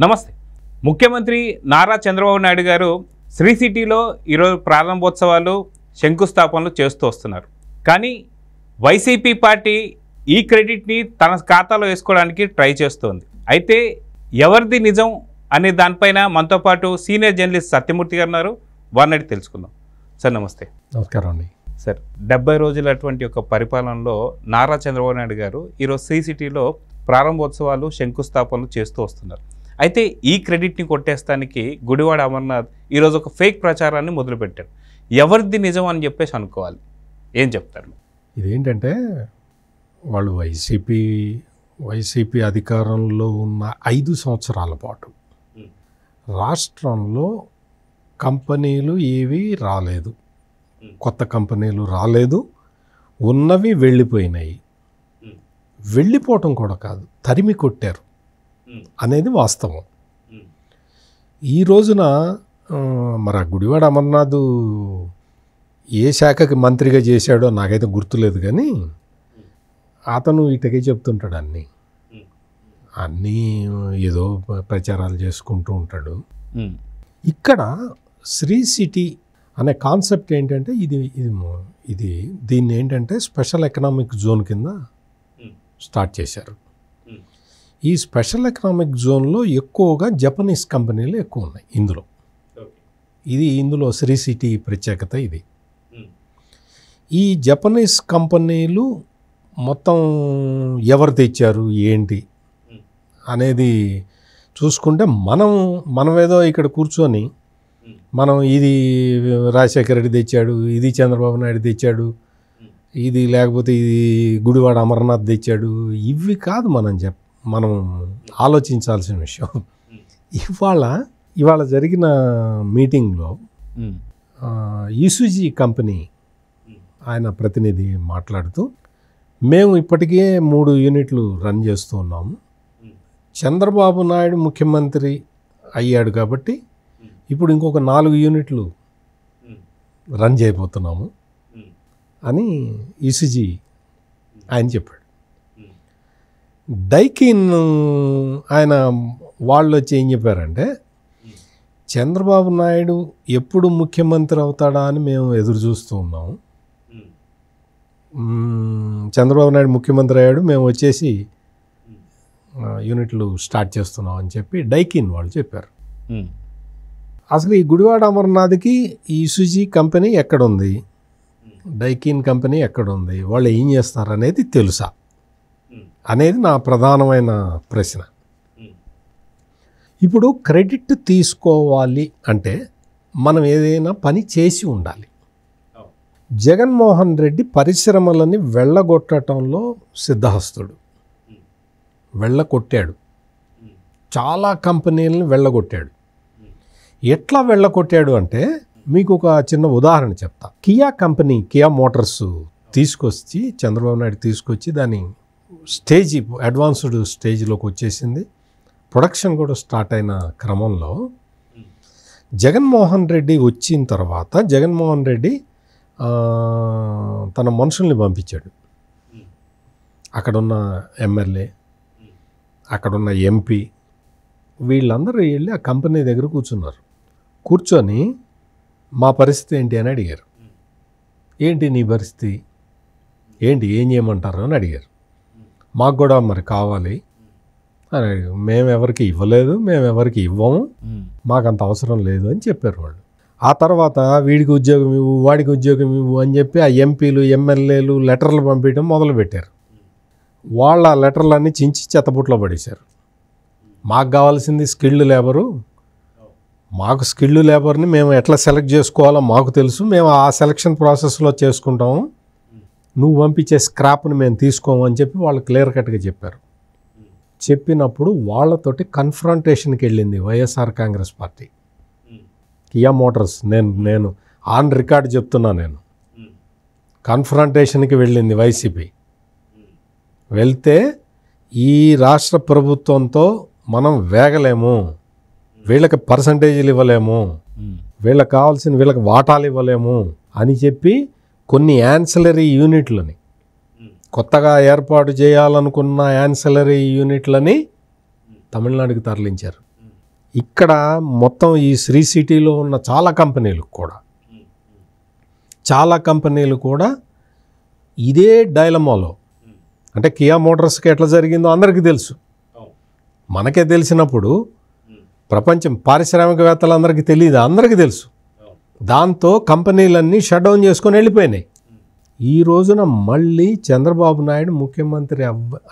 నమస్తే. ముఖ్యమంత్రి నారా చంద్రబాబు నాయుడు గారు శ్రీ సిటీలో ఈరోజు ప్రారంభోత్సవాలు శంకుస్థాపనలు చేస్తూ వస్తున్నారు. కానీ వైసీపీ పార్టీ ఈ క్రెడిట్ని తన ఖాతాలో వేసుకోవడానికి ట్రై చేస్తోంది. అయితే ఎవరిది నిజం అనే దానిపైన మనతో పాటు సీనియర్ జర్నలిస్ట్ సత్యమూర్తి గారు ఉన్నారు. వారిని తెలుసుకుందాం. సార్ నమస్తే. నమస్కారం అండి. సార్, 70 రోజుల అటువంటి ఒక పరిపాలనలో నారా చంద్రబాబు నాయుడు గారు ఈరోజు శ్రీ సిటీలో ప్రారంభోత్సవాలు శంకుస్థాపనలు చేస్తూ వస్తున్నారు. అయితే ఈ క్రెడిట్ని కొట్టేస్తానికి గుడివాడ అమర్నాథ్ ఈరోజు ఒక ఫేక్ ప్రచారాన్ని మొదలుపెట్టారు. ఎవరిది నిజం అని చెప్పేసి అనుకోవాలి. ఏం చెప్తారు? ఇదేంటంటే వాళ్ళు వైసీపీ అధికారంలో ఉన్న 5 సంవత్సరాల పాటు రాష్ట్రంలో కంపెనీలు ఏవి రాలేదు, కొత్త కంపెనీలు రాలేదు, ఉన్నవి వెళ్ళిపోయినాయి. వెళ్ళిపోవటం కూడా కాదు, తరిమి కొట్టారు అనేది వాస్తవం. ఈ రోజున మరి గుడివాడ అమర్నాథ్ ఏ శాఖకి మంత్రిగా చేశాడో నాకైతే గుర్తులేదు, కానీ అతను ఇటకే చెప్తుంటాడు. అన్నీ ఏదో ప్రచారాలు చేసుకుంటూ ఉంటాడు. ఇక్కడ శ్రీ సిటీ అనే కాన్సెప్ట్ ఏంటంటే దీన్ని ఏంటంటే స్పెషల్ ఎకనామిక్ జోన్ కింద స్టార్ట్ చేశారు. ఈ స్పెషల్ ఎకనామిక్ జోన్లో ఎక్కువగా జపనీస్ కంపెనీలు ఎక్కువ ఉన్నాయి. ఇందులో శ్రీ సిటీ ప్రత్యేకత ఇది. ఈ జపనీస్ కంపెనీలు మొత్తం ఎవరు తెచ్చారు ఏంటి అనేది చూసుకుంటే మనమేదో ఇక్కడ కూర్చొని మనం ఇది రాజశేఖర రెడ్డి తెచ్చాడు, ఇది చంద్రబాబు నాయుడు తెచ్చాడు, ఇది లేకపోతే ఇది గుడివాడ అమర్నాథ్ తెచ్చాడు, ఇవి కాదు మనం ఆలోచించాల్సిన విషయం. ఇవాళ జరిగిన మీటింగ్లో ఇసుజీ కంపెనీ ఆయన ప్రతినిధి మాట్లాడుతూ, మేము ఇప్పటికే 3 యూనిట్లు రన్ చేస్తూ ఉన్నాము. చంద్రబాబు నాయుడు ముఖ్యమంత్రి అయ్యాడు కాబట్టి ఇప్పుడు ఇంకొక 4 యూనిట్లు రన్ చేయబోతున్నాము అని ఇసుజీ ఆయన చెప్పాడు. డైకిన్ ఆయన వాళ్ళు వచ్చి ఏం చెప్పారంటే, చంద్రబాబు నాయుడు ఎప్పుడు ముఖ్యమంత్రి అవుతాడా అని మేము ఎదురు చూస్తూ ఉన్నాము. చంద్రబాబు నాయుడు ముఖ్యమంత్రి అయ్యాడు, మేము వచ్చేసి యూనిట్లు స్టార్ట్ చేస్తున్నాం అని చెప్పి డైకిన్ వాళ్ళు చెప్పారు. అసలు ఈ గుడివాడ అమర్నాథ్కి ఈ ఇసుజీ కంపెనీ ఎక్కడుంది, డైకిన్ కంపెనీ ఎక్కడుంది, వాళ్ళు ఏం చేస్తారు అనేది తెలుసా అనేది నా ప్రధానమైన ప్రశ్న. ఇప్పుడు క్రెడిట్ తీసుకోవాలి అంటే మనం ఏదైనా పని చేసి ఉండాలి. జగన్మోహన్ రెడ్డి పరిశ్రమలని వెళ్ళగొట్టడంలో సిద్ధహస్తుడు. వెళ్ళగొట్టాడు, చాలా కంపెనీలను వెళ్ళగొట్టాడు. ఎట్లా వెళ్ళగొట్టాడు అంటే మీకు ఒక చిన్న ఉదాహరణ చెప్తా. కియా మోటార్స్ తీసుకొచ్చి చంద్రబాబు నాయుడు తీసుకొచ్చి దాని అడ్వాన్స్డ్ స్టేజ్లోకి వచ్చేసింది. ప్రొడక్షన్ కూడా స్టార్ట్ అయిన క్రమంలో జగన్మోహన్ రెడ్డి వచ్చిన తర్వాత జగన్మోహన్ రెడ్డి తన మనుషుల్ని పంపించాడు. అక్కడున్న ఎమ్మెల్యే, అక్కడున్న ఎంపీ, వీళ్ళందరూ వెళ్ళి ఆ కంపెనీ దగ్గర కూర్చొని మా పరిస్థితి ఏంటి అని అడిగారు. ఏంటి నీ పరిస్థితి ఏంటి, ఏం చేయమంటారు అని అడిగారు. మాకు కూడా మరి కావాలి అని అడిగారు. మేము ఎవరికి ఇవ్వలేదు, మేము ఎవరికి ఇవ్వము, మాకంత అవసరం లేదు అని చెప్పారు వాళ్ళు. ఆ తర్వాత వీడికి ఉద్యోగం ఇవ్వు, వాడికి ఉద్యోగం ఇవ్వు అని చెప్పి ఆ ఎంపీలు ఎమ్మెల్యేలు లెటర్లు పంపించడం మొదలుపెట్టారు. వాళ్ళ లెటర్లన్నీ చించి చెత్తబుట్లో పడేశారు. మాకు కావాల్సింది స్కిల్డ్ లేబరు, మాకు స్కిల్డ్ లేబర్ని మేము ఎట్లా సెలెక్ట్ చేసుకోవాలో మాకు తెలుసు, మేము ఆ సెలక్షన్ ప్రాసెస్లో చేసుకుంటాము, నువ్వు పంపించే స్క్రాప్ని మేము తీసుకోము అని చెప్పి వాళ్ళు క్లియర్ కట్గా చెప్పారు. చెప్పినప్పుడు వాళ్ళతోటి కన్ఫ్రంటేషన్కి వెళ్ళింది YSR Congress party. Kia Motors నేను ఆన్ రికార్డ్ చెప్తున్నా, నేను కన్ఫ్రంటేషన్కి వెళ్ళింది వైసీపీ. వెళ్తే ఈ రాష్ట్ర ప్రభుత్వంతో మనం వేగలేము, వీళ్ళకి పర్సంటేజీలు ఇవ్వలేము, వీళ్ళకి కావాల్సిన వీళ్ళకి వాటాలు ఇవ్వలేము అని చెప్పి కొన్ని యాన్సిలరీ యూనిట్లని, కొత్తగా ఏర్పాటు చేయాలనుకున్న యాన్సిలరీ యూనిట్లని తమిళనాడుకి తరలించారు. ఇక్కడ మొత్తం ఈ శ్రీ సిటీలో ఉన్న చాలా కంపెనీలు కూడా ఇదే డైలమాలో, అంటే కియా మోటార్స్కి ఎట్లా జరిగిందో అందరికీ తెలుసు. మనకే తెలిసినప్పుడు ప్రపంచం పారిశ్రామికవేత్తలందరికీ తెలియదు, అందరికీ తెలుసు. దాంతో కంపెనీలన్నీ షట్ డౌన్ చేసుకొని వెళ్ళిపోయినాయి. ఈ రోజున మళ్ళీ చంద్రబాబు నాయుడు ముఖ్యమంత్రి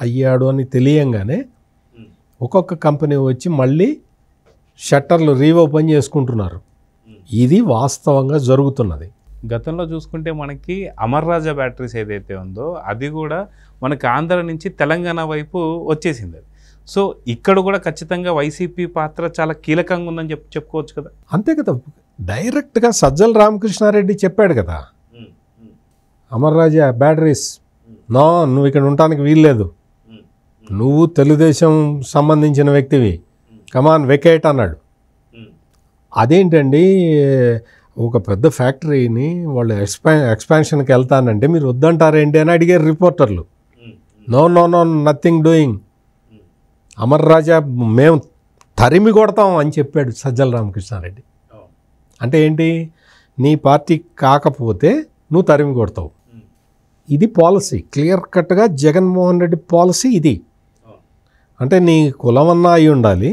అయ్యాడు అని తెలియంగానే ఒక్కొక్క కంపెనీ వచ్చి మళ్ళీ షట్టర్లు రీఓపెన్ చేసుకుంటున్నారు. ఇది వాస్తవంగా జరుగుతున్నది. గతంలో చూసుకుంటే మనకి అమర్ రాజా బ్యాటరీస్ ఏదైతే ఉందో అది కూడా మనకి ఆంధ్ర నుంచి తెలంగాణ వైపు వచ్చేసింది. సో ఇక్కడ కూడా ఖచ్చితంగా వైసీపీ పాత్ర చాలా కీలకంగా ఉందని చెప్పుకోవచ్చు కదా. అంతే కదా, డైరెక్ట్గా సజ్జల రామకృష్ణారెడ్డి చెప్పాడు కదా, అమర్ రాజా బ్యాటరీస్ నువ్వు ఇక్కడ ఉండటానికి వీల్లేదు, నువ్వు తెలుగుదేశం సంబంధించిన వ్యక్తివి, కమాన్ వెకేట్ అన్నాడు. అదేంటండి, ఒక పెద్ద ఫ్యాక్టరీని వాళ్ళు ఎక్స్పాన్షన్కి వెళ్తానంటే మీరు వద్దంటారేంటి అని అడిగారు రిపోర్టర్లు. నో నథింగ్ డూయింగ్, అమర్ రాజా మేము తరిమి కొడతాం అని చెప్పాడు సజ్జల రామకృష్ణారెడ్డి. అంటే ఏంటి, నీ పార్టీ కాకపోతే నువ్వు తరిమి కొడతావు. ఇది పాలసీ, క్లియర్ కట్గా జగన్మోహన్ రెడ్డి పాలసీ ఇది. అంటే నీ కులమన్నా అయి ఉండాలి,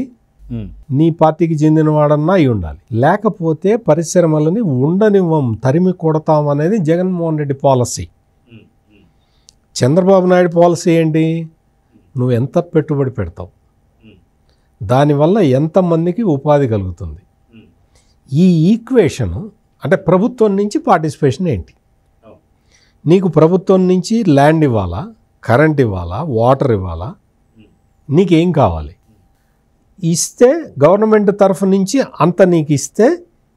నీ పార్టీకి చెందినవాడన్నా అయి ఉండాలి, లేకపోతే పరిశ్రమలని ఉండనివ్వం, తరిమి కొడతాం అనేది జగన్మోహన్ రెడ్డి పాలసీ. చంద్రబాబు నాయుడు పాలసీ ఏంటి, నువ్వు ఎంత పెట్టుబడి పెడతావు, దానివల్ల ఎంతమందికి ఉపాధి కలుగుతుంది. ఈ ఈక్వేషను అంటే ప్రభుత్వం నుంచి పార్టిసిపేషన్ ఏంటి, నీకు ప్రభుత్వం నుంచి ల్యాండ్ ఇవ్వాలా, కరెంట్ ఇవ్వాలా, వాటర్ ఇవ్వాలా, నీకేం కావాలి, ఇస్తే గవర్నమెంట్ తరఫు నుంచి అంత నీకు ఇస్తే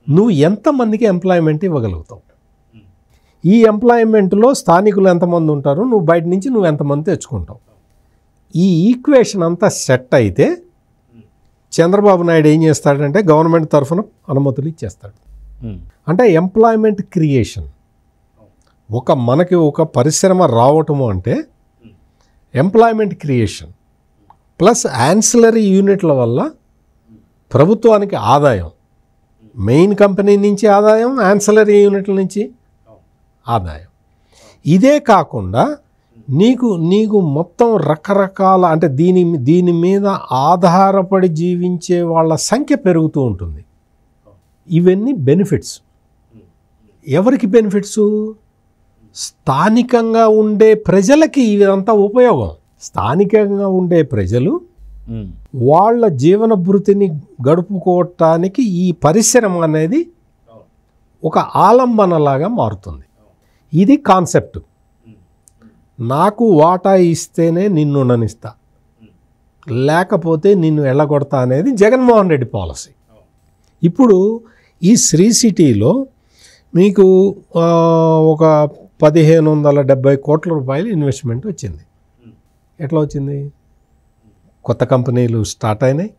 నువ్వు ఎంతమందికి ఎంప్లాయ్మెంట్ ఇవ్వగలుగుతావు. ఈ ఎంప్లాయ్మెంట్లో స్థానికులు ఎంతమంది ఉంటారు, నువ్వు బయట నుంచి నువ్వు ఎంతమంది తెచ్చుకుంటావు. ఈ ఈక్వేషన్ అంతా సెట్ అయితే చంద్రబాబు నాయుడు ఏం చేస్తాడంటే గవర్నమెంట్ తరఫున అనుమతులు ఇచ్చేస్తాడు. అంటే ఎంప్లాయ్మెంట్ క్రియేషన్, మనకి ఒక పరిశ్రమ రావటము అంటే ఎంప్లాయ్మెంట్ క్రియేషన్ ప్లస్ యాన్సిలరీ యూనిట్ల వల్ల ప్రభుత్వానికి ఆదాయం, మెయిన్ కంపెనీ నుంచి ఆదాయం, యాన్సిలరీ యూనిట్ల నుంచి ఆదాయం. ఇదే కాకుండా నీకు మొత్తం రకరకాల అంటే దీని మీద ఆధారపడి జీవించే వాళ్ళ సంఖ్య పెరుగుతూ ఉంటుంది. ఇవన్నీ బెనిఫిట్స్. ఎవరికి బెనిఫిట్స్, స్థానికంగా ఉండే ప్రజలకి ఇదంతా ఉపయోగం. స్థానికంగా ఉండే ప్రజలు వాళ్ళ జీవన భృతిని గడుపుకోవటానికి ఈ పరిశ్రమ అనేది ఒక ఆలంబనలాగా మారుతుంది. ఇది కాన్సెప్ట్. నాకు వాటా ఇస్తేనే నిన్ను ఉండనిస్తా, లేకపోతే నిన్ను ఎళ్ళగొడతా అనేది జగన్మోహన్ రెడ్డి పాలసీ. ఇప్పుడు ఈ శ్రీ సిటీలో మీకు ఒక 1570 కోట్ల రూపాయలు ఇన్వెస్ట్మెంట్ వచ్చింది. ఎట్లా వచ్చింది, కొత్త కంపెనీలు స్టార్ట్ అయినాయి,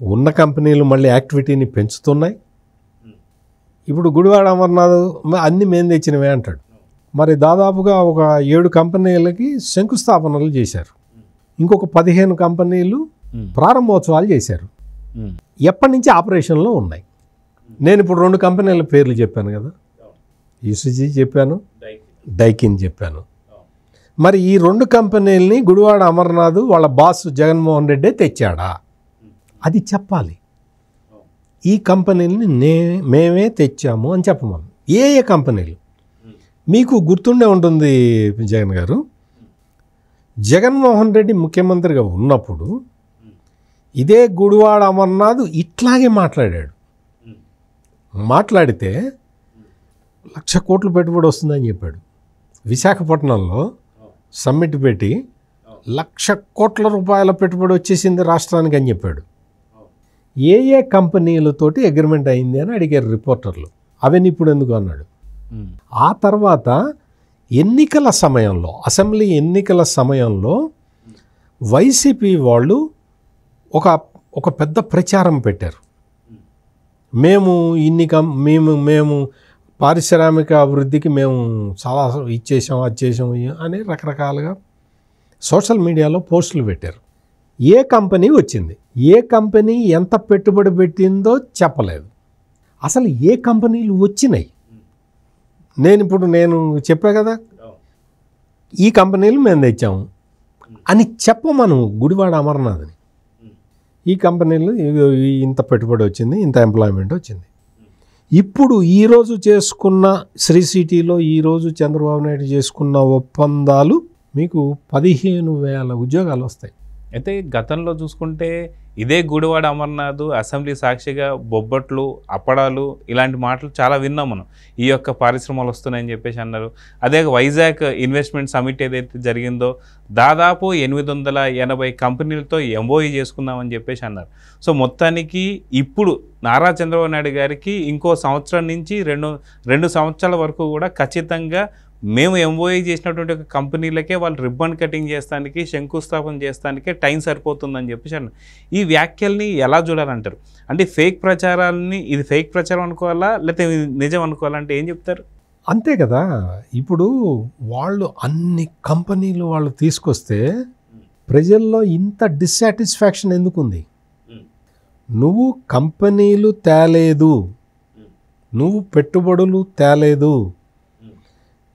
ఉన్న కంపెనీలు మళ్ళీ యాక్టివిటీని పెంచుతున్నాయి. ఇప్పుడు గుడివాడ అమర్నాథ్ అన్నీ మేము తెచ్చినవే అంటాడు. మరి దాదాపుగా ఒక 7 కంపెనీలకి శంకుస్థాపనలు చేశారు, ఇంకొక 15 కంపెనీలు ప్రారంభోత్సవాలు చేశారు. ఎప్పటి నుంచి ఆపరేషన్లో ఉన్నాయి. నేను ఇప్పుడు 2 కంపెనీల పేర్లు చెప్పాను కదా, ఈసీజీ చెప్పాను, డైకిన్ చెప్పాను. మరి ఈ 2 కంపెనీలని గుడివాడ అమర్నాథ్ వాళ్ళ బాస్ జగన్మోహన్ రెడ్డి తెచ్చాడా, అది చెప్పాలి. ఈ కంపెనీలని మేమే తెచ్చాము అని చెప్పమను. ఏ కంపెనీలు మీకు గుర్తుండే ఉంటుంది జగన్ గారు, జగన్మోహన్ రెడ్డి ముఖ్యమంత్రిగా ఉన్నప్పుడు ఇదే గుడివాడ అమర్నాథ్ ఇట్లాగే మాట్లాడాడు. మాట్లాడితే 1,00,000 కోట్లు పెట్టుబడి వస్తుందని చెప్పాడు. విశాఖపట్నంలో సమ్మిట్ పెట్టి 1,00,000 కోట్ల రూపాయల పెట్టుబడి వచ్చేసింది రాష్ట్రానికి అని చెప్పాడు. ఏ కంపెనీలతోటి అగ్రిమెంట్ అయింది అని అడిగారు రిపోర్టర్లు. అవన్నీ ఇప్పుడు ఎందుకు అన్నాడు. ఆ తర్వాత ఎన్నికల సమయంలో, అసెంబ్లీ ఎన్నికల సమయంలో వైసీపీ వాళ్ళు ఒక పెద్ద ప్రచారం పెట్టారు. మేము పారిశ్రామిక అభివృద్ధికి మేము చాలా ఇచ్చేసాం, అది చేసాం అని రకరకాలుగా సోషల్ మీడియాలో పోస్టులు పెట్టారు. ఏ కంపెనీ వచ్చింది, ఏ కంపెనీ ఎంత పెట్టుబడి పెట్టిందో చెప్పలేదు. అసలు ఏ కంపెనీలు వచ్చినాయి నేను చెప్పా కదా, ఈ కంపెనీలు మేము తెచ్చాము అని చెప్పమను గుడివాడ అమర్నాథ్ని. ఈ కంపెనీలు ఇంత పెట్టుబడి వచ్చింది, ఇంత ఎంప్లాయ్మెంట్ వచ్చింది. ఇప్పుడు ఈరోజు చేసుకున్న శ్రీ సిటీలో ఈరోజు చంద్రబాబు నాయుడు చేసుకున్న ఒప్పందాలు మీకు 15,000 ఉద్యోగాలు వస్తాయి. అయితే గతంలో చూసుకుంటే ఇదే గుడివాడ అమర్నాథ్ అసెంబ్లీ సాక్షిగా బొబ్బట్లు, అప్పడాలు ఇలాంటి మాటలు చాలా విన్నాం మనం. ఈ యొక్క పరిశ్రమలు వస్తున్నాయని చెప్పేసి అన్నారు. అదే వైజాగ్ ఇన్వెస్ట్మెంట్ సమిట్ ఏదైతే జరిగిందో దాదాపు 880 కంపెనీలతో ఎంఓఈ చేసుకుందామని చెప్పేసి అన్నారు. సో మొత్తానికి ఇప్పుడు నారా చంద్రబాబు నాయుడు గారికి ఇంకో సంవత్సరం నుంచి రెండు సంవత్సరాల వరకు కూడా ఖచ్చితంగా మేము ఎంఓఈ చేసినటువంటి ఒక కంపెనీలకే వాళ్ళు రిబ్బన్ కటింగ్ చేస్తానికి, శంకుస్థాపన చేస్తానికే టైం సరిపోతుందని చెప్పేసి అన్నారు. ఈ వ్యాఖ్యల్ని ఎలా చూడాలంటారు? అంటే ఫేక్ ప్రచారాలని ఇది ఫేక్ ప్రచారం అనుకోవాలా లేకపోతే నిజం అనుకోవాలా అంటే ఏం చెప్తారు? అంతే కదా. ఇప్పుడు వాళ్ళు అన్ని కంపెనీలు వాళ్ళు తీసుకొస్తే ప్రజల్లో ఇంత డిస్సాటిస్ఫాక్షన్ ఎందుకుంది? నువ్వు కంపెనీలు తేలేదు, నువ్వు పెట్టుబడులు తేలేదు,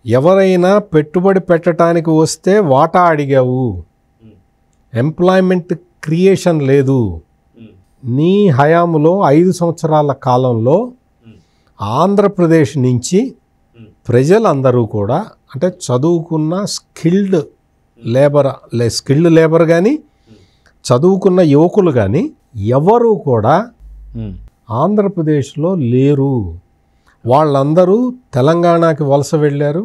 ఎవరైనా పెట్టుబడి పెట్టడానికి వస్తే వాటా అడిగావు, ఎంప్లాయ్మెంట్ క్రియేషన్ లేదు. నీ హయాంలో 5 సంవత్సరాల కాలంలో ఆంధ్రప్రదేశ్ నుంచి ప్రజలందరూ కూడా అంటే చదువుకున్న స్కిల్డ్ లేబర్ కానీ చదువుకున్న యువకులు కానీ ఎవరు కూడా ఆంధ్రప్రదేశ్లో లేరు. వాళ్ళందరూ తెలంగాణకి వలస వెళ్ళారు,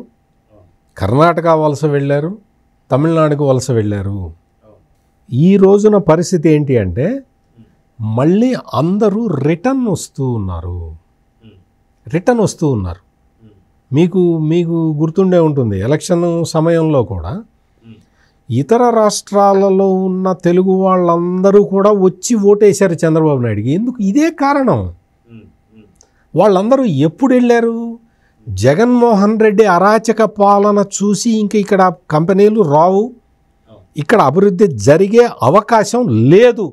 కర్ణాటక వలస వెళ్ళారు, తమిళనాడుకు వలస వెళ్ళారు. ఈ రోజున పరిస్థితి ఏంటి అంటే మళ్ళీ అందరూ రిటర్న్ వస్తూ ఉన్నారు. మీకు గుర్తుండే ఉంటుంది, ఎలక్షన్ సమయంలో కూడా ఇతర రాష్ట్రాలలో ఉన్న తెలుగు వాళ్ళందరూ కూడా వచ్చి ఓటేశారు చంద్రబాబు నాయుడుకి. ఎందుకు? ఇదే కారణం. వాళ్ళందరూ ఎప్పుడు వెళ్ళారు? జగన్మోహన్ రెడ్డి అరాచక పాలన చూసి ఇంక ఇక్కడ కంపెనీలు రావు, ఇక్కడ అభివృద్ధి జరిగే అవకాశం లేదు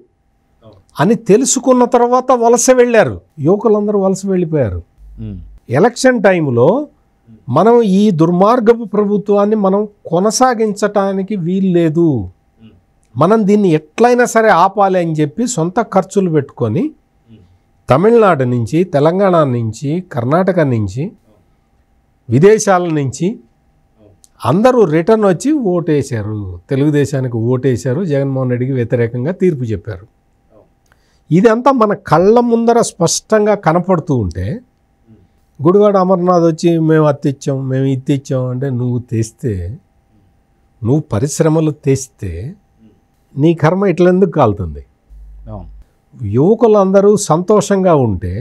అని తెలుసుకున్న తర్వాత వలస వెళ్ళారు. యువకులందరూ వలస వెళ్ళిపోయారు. ఎలక్షన్ టైంలో మనం ఈ దుర్మార్గపు ప్రభుత్వాన్ని మనం కొనసాగించటానికి వీల్లేదు, మనం దీన్ని ఎట్లయినా సరే ఆపాలి అని చెప్పి సొంత ఖర్చులు పెట్టుకొని తమిళనాడు నుంచి, తెలంగాణ నుంచి, కర్ణాటక నుంచి, విదేశాల నుంచి అందరూ రిటర్న్ వచ్చి ఓటేశారు, తెలుగుదేశానికి ఓటేశారు, జగన్మోహన్ రెడ్డికి వ్యతిరేకంగా తీర్పు చెప్పారు. ఇదంతా మన కళ్ళ ముందర స్పష్టంగా కనపడుతూ ఉంటే గుడివాడ అమర్నాథ్ వచ్చి మేము అత్తిచ్చాం, మేము ఇత్తిచ్చాం అంటే నువ్వు పరిశ్రమలు తెస్తే నీ కర్మ ఇట్లెందుకు కాలుతుంది? యువకులందరూ సంతోషంగా ఉంటే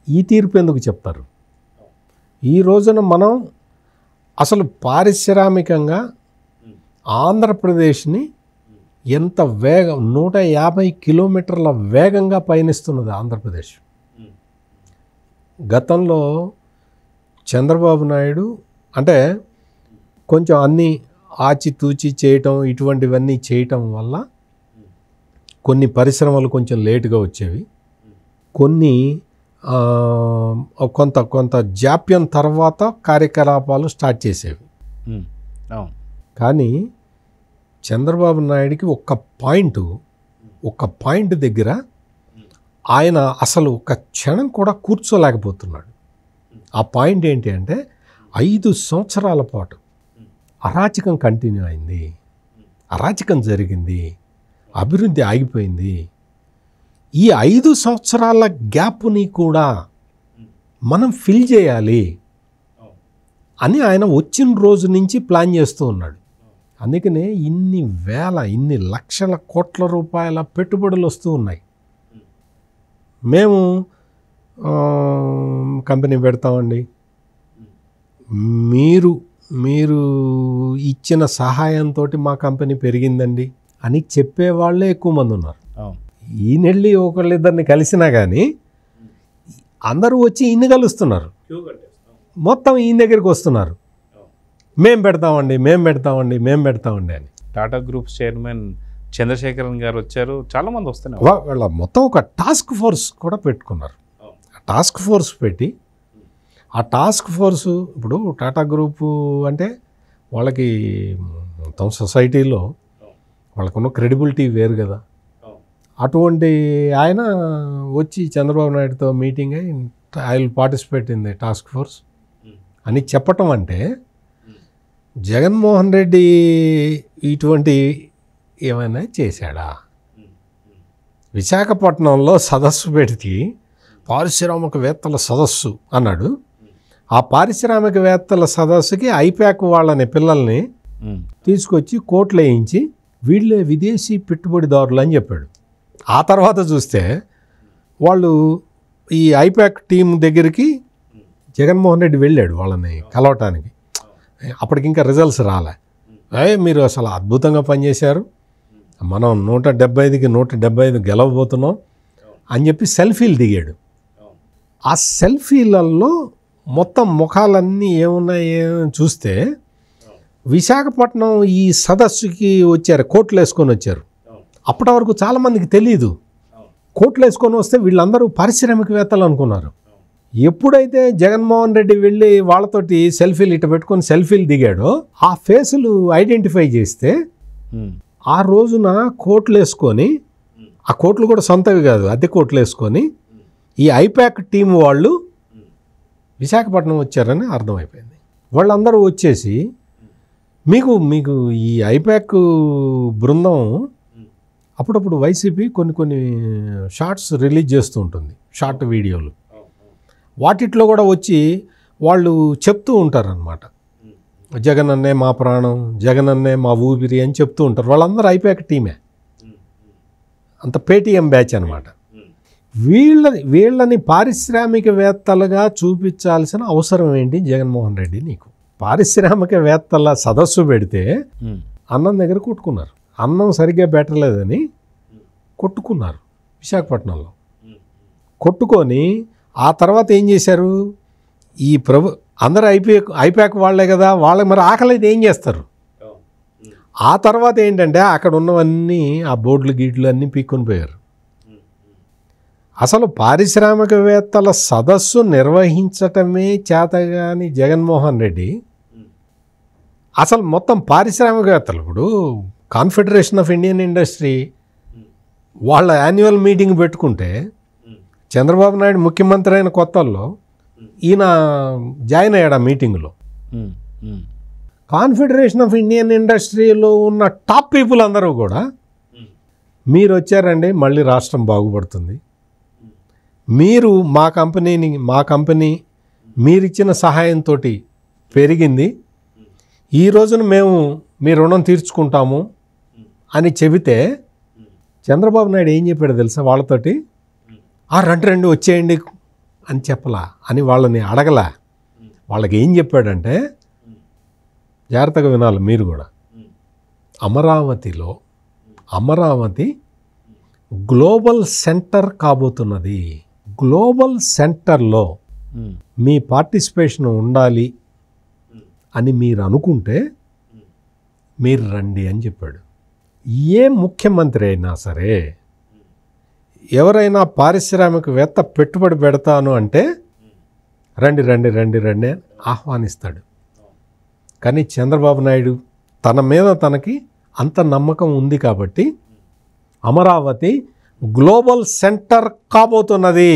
ఈ తీర్పు ఎందుకు చెప్తారు? ఈ రోజున మనం అసలు పారిశ్రామికంగా ఆంధ్రప్రదేశ్ని ఎంత 150 కిలోమీటర్ల వేగంగా పయనిస్తున్నది ఆంధ్రప్రదేశ్. గతంలో చంద్రబాబు నాయుడు అంటే కొంచెం అన్నీ ఆచితూచి చేయటం, ఇటువంటివన్నీ చేయటం వల్ల కొన్ని పరిశ్రమలు కొంచెం లేటుగా వచ్చేవి, కొన్ని కొంత జాప్యం తర్వాత కార్యకలాపాలు స్టార్ట్ చేసేవి. కానీ చంద్రబాబు నాయుడికి ఒక్క పాయింట్ దగ్గర ఆయన అసలు ఒక క్షణం కూడా కూర్చోలేకపోతున్నాడు. ఆ పాయింట్ ఏంటి అంటే 5 సంవత్సరాల పాటు అరాచకం కంటిన్యూ అయింది, అరాచకం జరిగింది, అభివృద్ధి ఆగిపోయింది. ఈ 5 సంవత్సరాల గ్యాప్ని కూడా మనం ఫిల్ చేయాలి అని ఆయన వచ్చిన రోజు నుంచి ప్లాన్ చేస్తూ ఉన్నాడు. అందుకనే ఇన్ని లక్షల కోట్ల రూపాయల పెట్టుబడులు వస్తూ ఉన్నాయి. మేము కంపెనీ పెడతామండి, మీరు ఇచ్చిన సహాయంతో మా కంపెనీ పెరిగిందండి అని చెప్పేవాళ్ళే ఎక్కువ మంది ఉన్నారు. ఈయనెళ్ళి ఒకళ్ళిద్దరిని కలిసినా కానీ అందరూ వచ్చి ఈయన కలుస్తున్నారు, మొత్తం ఈయన దగ్గరికి వస్తున్నారు. మేము పెడతామండి అని. టాటా గ్రూప్ చైర్మన్ చంద్రశేఖరన్ గారు వచ్చారు, చాలామంది వస్తున్నారు. వాళ్ళ మొత్తం ఒక టాస్క్ ఫోర్స్ కూడా పెట్టుకున్నారు. టాస్క్ ఫోర్స్ పెట్టి ఆ టాస్క్ ఫోర్సు ఇప్పుడు టాటా గ్రూపు అంటే వాళ్ళకి మొత్తం సొసైటీలో వాళ్ళకున్న క్రెడిబిలిటీ వేరు కదా. అటువంటి ఆయన వచ్చి చంద్రబాబు నాయుడుతో మీటింగ్ అయ్యి I will participate in the task force అని చెప్పటం అంటే జగన్మోహన్ రెడ్డి ఇటువంటి ఏమైనా చేశాడా? విశాఖపట్నంలో సదస్సు పెడితే పారిశ్రామికవేత్తల సదస్సు అన్నాడు. ఆ పారిశ్రామికవేత్తల సదస్సుకి ఐపాక్ వాళ్ళని పిల్లల్ని తీసుకొచ్చి కోట్లు వేయించి వీళ్ళే విదేశీ పెట్టుబడిదారులు అని చెప్పాడు. ఆ తర్వాత చూస్తే వాళ్ళు ఈ ఐపాక్ టీం దగ్గరికి జగన్మోహన్ రెడ్డి వెళ్ళాడు వాళ్ళని కలవటానికి. అప్పటికి ఇంకా రిజల్ట్స్ రాలే. మీరు అసలు అద్భుతంగా పనిచేశారు, మనం 175కి 175 గెలవబోతున్నాం అని చెప్పి సెల్ఫీలు దిగాడు. ఆ సెల్ఫీలలో మొత్తం ముఖాలన్నీ ఏమున్నాయి చూస్తే విశాఖపట్నం ఈ సదస్సుకి వచ్చారు, కోట్లు వేసుకొని వచ్చారు. అప్పటి వరకు చాలామందికి తెలియదు. కోట్లు వేసుకొని వస్తే వీళ్ళందరూ పారిశ్రామికవేత్తలు అనుకున్నారు. ఎప్పుడైతే జగన్మోహన్ రెడ్డి వెళ్ళి వాళ్ళతోటి సెల్ఫీలు ఇట్ట పెట్టుకొని సెల్ఫీలు దిగాడో ఆ ఫేసులు ఐడెంటిఫై చేస్తే ఆ రోజున కోట్లు వేసుకొని, ఆ కోట్లు కూడా సొంతవి కాదు, అద్దె కోట్లు వేసుకొని ఈ ఐపాక్ టీం వాళ్ళు విశాఖపట్నం వచ్చారని అర్థమైపోయింది. వాళ్ళందరూ వచ్చేసి మీకు మీకు ఈ ఐపాక్ బృందం అప్పుడప్పుడు వైసీపీ కొన్ని షార్ట్స్ రిలీజ్ చేస్తూ ఉంటుంది, షార్ట్ వీడియోలు. వాటిట్లో కూడా వచ్చి వాళ్ళు చెప్తూ ఉంటారనమాట, జగన్ అన్నే మా ప్రాణం, జగన్ అన్నే మా ఊపిరి అని చెప్తూ ఉంటారు. వాళ్ళందరూ ఐపాక్ టీమే, అంత పేటీఎం బ్యాచ్ అనమాట. వీళ్ళని పారిశ్రామికవేత్తలుగా చూపించాల్సిన అవసరం ఏంటి జగన్మోహన్ రెడ్డి నీకు? పారిశ్రామికవేత్తల సదస్సు పెడితే అన్నం దగ్గర కొట్టుకున్నారు, అన్నం సరిగ్గా పెట్టలేదని కొట్టుకున్నారు విశాఖపట్నంలో. కొట్టుకొని ఆ తర్వాత ఏం చేశారు? ఈ అందరూ ఐపాక్ వాళ్లే కదా, వాళ్ళకి మరి ఆకలి అయితే ఏం చేస్తారు? ఆ తర్వాత ఏంటంటే అక్కడ ఉన్నవన్నీ ఆ బోర్డులు గీట్లు అన్నీ పీక్కొని పోయారు. అసలు పారిశ్రామికవేత్తల సదస్సు నిర్వహించటమే చేతగాని జగన్మోహన్ రెడ్డి అసలు మొత్తం పారిశ్రామికవేత్తలు, ఇప్పుడు కాన్ఫెడరేషన్ ఆఫ్ ఇండియన్ ఇండస్ట్రీ వాళ్ళ యాన్యువల్ మీటింగ్ పెట్టుకుంటే చంద్రబాబు నాయుడు ముఖ్యమంత్రి అయిన కొత్తల్లో ఈయన జాయిన్ అయ్యాడు ఆ మీటింగ్లో. కాన్ఫెడరేషన్ ఆఫ్ ఇండియన్ ఇండస్ట్రీలో ఉన్న టాప్ పీపుల్ అందరూ కూడా మీరు వచ్చారండి, మళ్ళీ రాష్ట్రం బాగుపడుతుంది, మీరు మా కంపెనీ మీరిచ్చిన సహాయంతో పెరిగింది, ఈ రోజున మేము మీ రుణం తీర్చుకుంటాము అని చెబితే చంద్రబాబు నాయుడు ఏం చెప్పాడు తెలుసా? వాళ్ళతోటి రండి వచ్చేయండి అని చెప్పలా, అని వాళ్ళని అడగలా. వాళ్ళకి ఏం చెప్పాడంటే, జాగ్రత్తగా వినాలి మీరు కూడా, అమరావతి గ్లోబల్ సెంటర్ కాబోతున్నది, గ్లోబల్ సెంటర్లో మీ పార్టిసిపేషన్ ఉండాలి అని మీరు అనుకుంటే మీరు రండి అని చెప్పాడు. ఏ ముఖ్యమంత్రి అయినా సరే ఎవరైనా పారిశ్రామికవేత్త పెట్టుబడి పెడతాను అంటే రండి రండి రండి రండి అని ఆహ్వానిస్తాడు. కానీ చంద్రబాబు నాయుడు తన మీద తనకి అంత నమ్మకం ఉంది కాబట్టి అమరావతి గ్లోబల్ సెంటర్ కాబోతున్నది,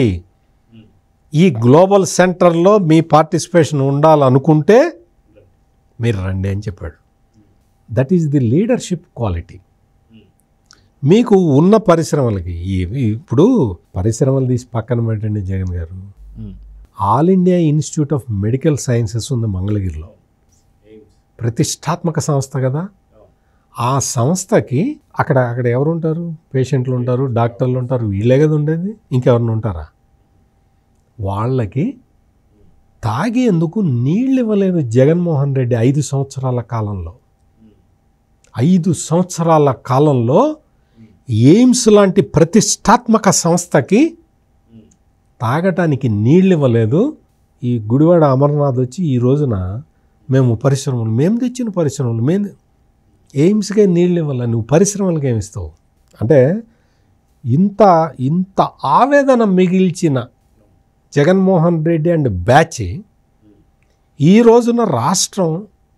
ఈ గ్లోబల్ సెంటర్లో మీ పార్టిసిపేషన్ ఉండాలనుకుంటే మీరు రండి అని చెప్పాడు. That is the leadership quality. మీకు ఉన్న పరిశ్రమలకి ఇప్పుడు పరిశ్రమలు తీసి పక్కన పెట్టండి జగన్ గారు, all India institute of medical sciences ఉంది మంగళగిరిలో, ప్రతిష్టాత్మక సంస్థ కదా. ఆ సంస్థకి అక్కడ ఎవరు ఉంటారు? పేషెంట్లు ఉంటారు, డాక్టర్లు ఉంటారు, వీళ్ళే కదా ఉండేది, ఇంకెవరిని ఉంటారా? వాళ్ళకి తాగేందుకు నీళ్ళు ఇవ్వలేదు జగన్మోహన్ రెడ్డి 5 సంవత్సరాల కాలంలో. 5 సంవత్సరాల కాలంలో ఎయిమ్స్ లాంటి ప్రతిష్టాత్మక సంస్థకి తాగటానికి నీళ్ళు ఇవ్వలేదు. ఈ గుడివాడ అమర్నాథ్ వచ్చి ఈ రోజున మేము తెచ్చిన పరిశ్రమలు ఎయిమ్స్కే నీళ్ళు ఇవ్వాలి, నువ్వు పరిశ్రమలకు ఏమి ఇస్తావు? అంటే ఇంత ఇంత ఆవేదన మిగిల్చిన జగన్మోహన్ రెడ్డి అండ్ బ్యాచ్ ఈ రోజున రాష్ట్రం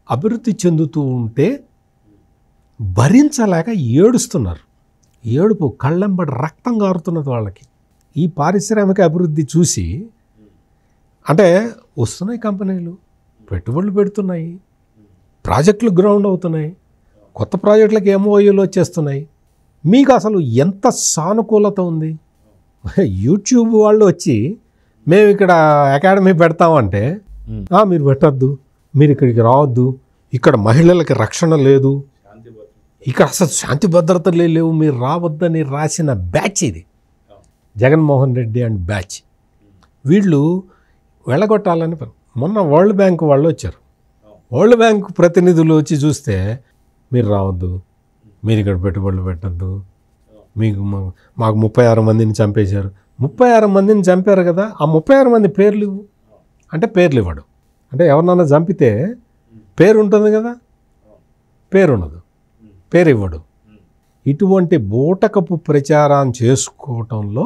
అభివృద్ధి చెందుతూ ఉంటే భరించలేక ఏడుస్తున్నారు. ఏడుపు కళ్ళెంబడి రక్తం కారుతున్నది వాళ్ళకి. ఈ పారిశ్రామిక అభివృద్ధి చూసి అంటే వస్తున్నాయి కంపెనీలు, పెట్టుబడులు పెడుతున్నాయి, ప్రాజెక్టులు గ్రౌండ్ అవుతున్నాయి, కొత్త ప్రాజెక్టులకు ఎంఓయూలు వచ్చేస్తున్నాయి. మీకు అసలు ఎంత సానుకూలత ఉంది? యూట్యూబ్ వాళ్ళు వచ్చి మేము ఇక్కడ అకాడమీ పెడతామంటే మీరు పెట్టద్దు, మీరు ఇక్కడికి రావద్దు, ఇక్కడ మహిళలకి రక్షణ లేదు, ఇక్కడ అసలు శాంతి భద్రతలే లేవు, మీరు రావద్దని రాసిన బ్యాచ్ ఇది జగన్మోహన్ రెడ్డి అండ్ బ్యాచ్. వీళ్ళు వెళ్ళగొట్టాలని మొన్న వరల్డ్ బ్యాంక్ వాళ్ళు వచ్చారు. వరల్డ్ బ్యాంక్ ప్రతినిధులు వచ్చి చూస్తే మీరు రావద్దు, మీరు ఇక్కడ పెట్టుబడులు పెట్టద్దు, మీకు మాకు 36 మందిని చంపేశారు. 36 మందిని చంపారు కదా, ఆ 36 మంది పేర్లు ఇవ్వు అంటే పేర్లు ఇవ్వడు. అంటే ఎవరినన్నా చంపితే పేరు ఉంటుంది కదా, పేరు ఉండదు, పేరు ఇవ్వడు. ఇటువంటి బూటకపు ప్రచారం చేసుకోవటంలో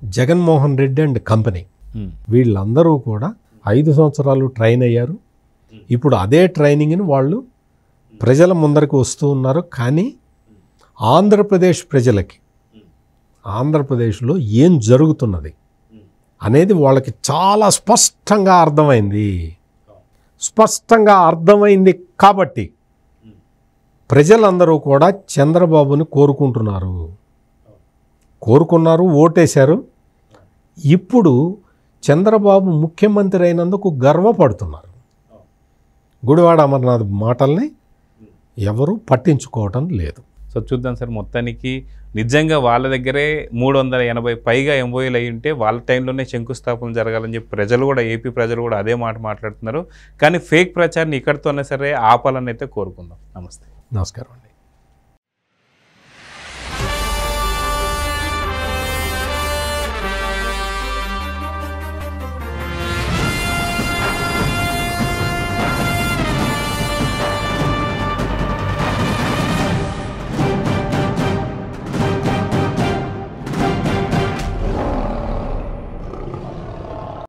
జగన్మోహన్ రెడ్డి అండ్ కంపెనీ వీళ్ళందరూ కూడా 5 సంవత్సరాలు ట్రైన్ అయ్యారు. ఇప్పుడు అదే ట్రైనింగ్ని వాళ్ళు ప్రజల ముందరికి వస్తూ ఉన్నారు. కానీ ఆంధ్రప్రదేశ్ ప్రజలకి ఆంధ్రప్రదేశ్లో ఏం జరుగుతున్నది అనేది వాళ్ళకి చాలా స్పష్టంగా అర్థమైంది. స్పష్టంగా అర్థమైంది కాబట్టి ప్రజలందరూ కూడా చంద్రబాబుని కోరుకున్నారు, ఓటేశారు. ఇప్పుడు చంద్రబాబు ముఖ్యమంత్రి అయినందుకు గర్వపడుతున్నారు. గుడివాడ అమర్నాథ్ మాటల్ని ఎవరు పట్టించుకోవటం లేదు. సో చూద్దాం సార్, మొత్తానికి నిజంగా వాళ్ళ దగ్గరే 380 పైగా ఎంఓయూలు అయ్యి ఉంటే వాళ్ళ టైంలోనే శంకుస్థాపన జరగాలని చెప్పి ప్రజలు కూడా, ఏపీ ప్రజలు కూడా అదే మాట మాట్లాడుతున్నారు. కానీ ఫేక్ ప్రచారాన్ని ఇక్కడితోనే సరే ఆపాలని అయితే కోరుకుందాం. నమస్తే. నమస్కారం అండి.